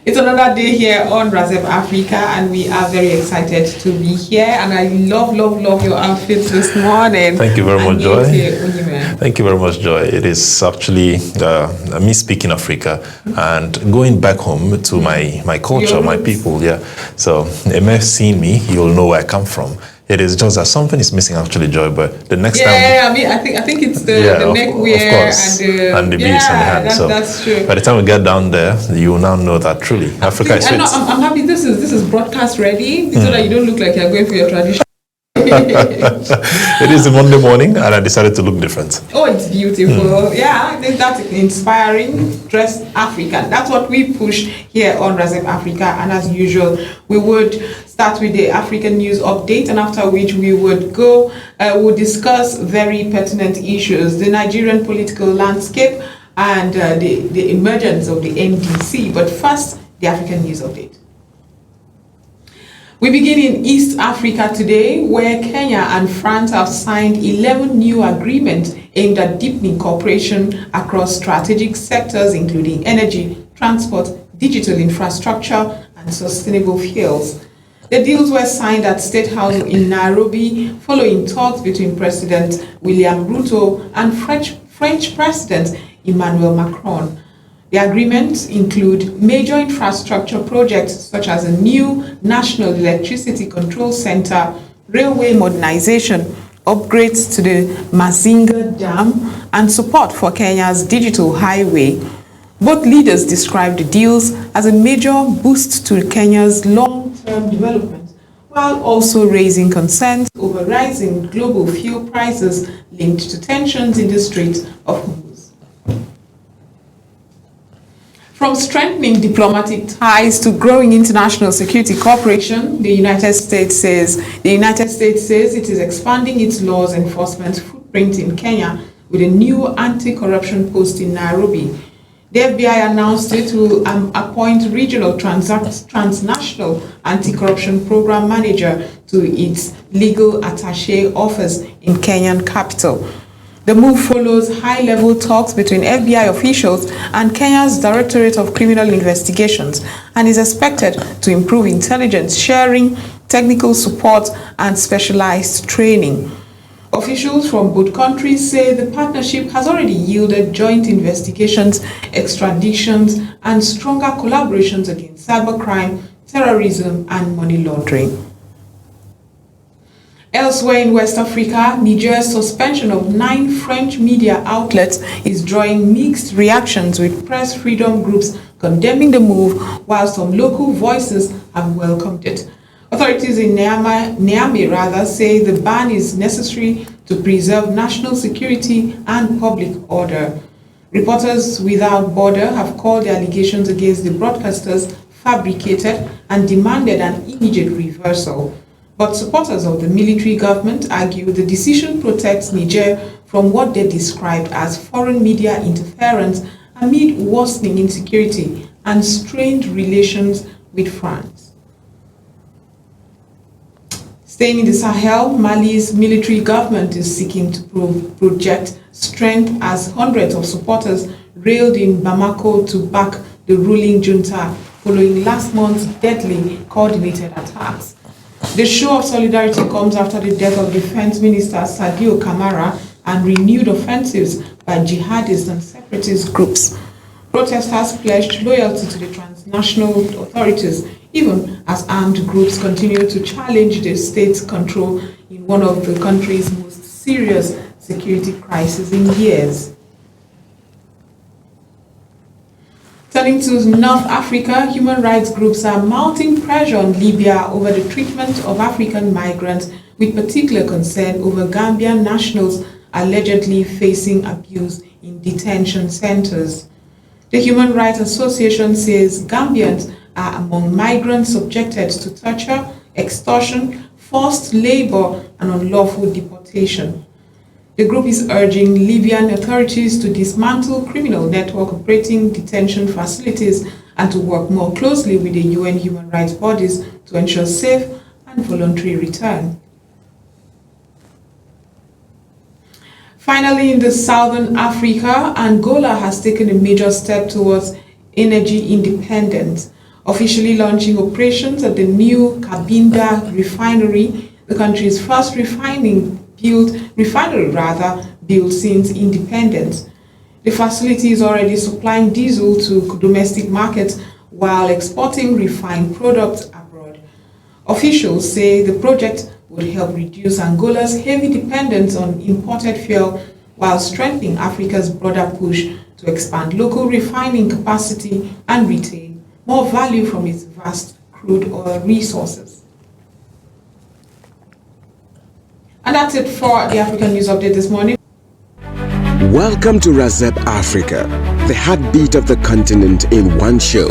It's another day here on Razep Africa, and we are very excited to be here. And I love your outfits this morning. Thank you very much, Joy. Thank you very much, Joy. It is actually me speaking Africa and going back home to my culture, my people. Yeah. So, if you've seen me, you'll know where I come from. It is just that something is missing, actually, Joy. But the next time, I think it's the neckwear and the beads on the hand. So that's true. By the time we get down there, you will now know that truly Africa is fit. I'm happy this is broadcast ready, so that you don't look like you're going for your tradition. It is a Monday morning, and I decided to look different. Oh, it's beautiful. Yeah, I think that's inspiring. Dress African. That's what we push here on Razep Africa. And as usual, we would start with the African news update, and after which we would we'll discuss very pertinent issues, the Nigerian political landscape and the emergence of the NDC. But first, the African news update. We begin in East Africa today, where Kenya and France have signed 11 new agreements aimed at deepening cooperation across strategic sectors, including energy, transport, digital infrastructure, and sustainable fuels. The deals were signed at State House in Nairobi, following talks between President William Ruto and French President Emmanuel Macron. The agreements include major infrastructure projects such as a new National Electricity Control Center, railway modernization, upgrades to the Mazinga Dam, and support for Kenya's digital highway. Both leaders described the deals as a major boost to Kenya's long-term development, while also raising concerns over rising global fuel prices linked to tensions in the Strait of Hormuz. From strengthening diplomatic ties to growing international security cooperation, the United States says it is expanding its laws enforcement footprint in Kenya with a new anti-corruption post in Nairobi. The FBI announced it will appoint regional transnational anti-corruption program manager to its legal attaché office in Kenyan capital. The move follows high-level talks between FBI officials and Kenya's Directorate of Criminal Investigations and is expected to improve intelligence sharing, technical support, and specialized training. Officials from both countries say the partnership has already yielded joint investigations, extraditions, and stronger collaborations against cybercrime, terrorism, and money laundering. Elsewhere in West Africa, Niger's suspension of 9 French media outlets is drawing mixed reactions, with press freedom groups condemning the move, while some local voices have welcomed it. Authorities in Niamey say the ban is necessary to preserve national security and public order. Reporters Without Border have called the allegations against the broadcasters fabricated and demanded an immediate reversal. But supporters of the military government argue the decision protects Niger from what they described as foreign media interference amid worsening insecurity and strained relations with France. Staying in the Sahel, Mali's military government is seeking to project strength as hundreds of supporters railed in Bamako to back the ruling junta following last month's deadly coordinated attacks. The show of solidarity comes after the death of Defense Minister Sadio Kamara and renewed offensives by jihadist and separatist groups. Protesters pledged loyalty to the transnational authorities, even as armed groups continue to challenge the state's control in one of the country's most serious security crises in years. Turning to North Africa, human rights groups are mounting pressure on Libya over the treatment of African migrants, with particular concern over Gambian nationals allegedly facing abuse in detention centers. The Human Rights Association says Gambians are among migrants subjected to torture, extortion, forced labor, and unlawful deportation. The group is urging Libyan authorities to dismantle criminal network operating detention facilities and to work more closely with the UN human rights bodies to ensure safe and voluntary return. Finally, in the Southern Africa, Angola has taken a major step towards energy independence. Officially launching operations at the new Cabinda refinery, the country's first refinery built since independence. The facility is already supplying diesel to domestic markets while exporting refined products abroad. Officials say the project would help reduce Angola's heavy dependence on imported fuel while strengthening Africa's broader push to expand local refining capacity and retain more value from its vast crude oil resources. And that's it for the African News Update this morning. Welcome to Razep Africa, the heartbeat of the continent in one show.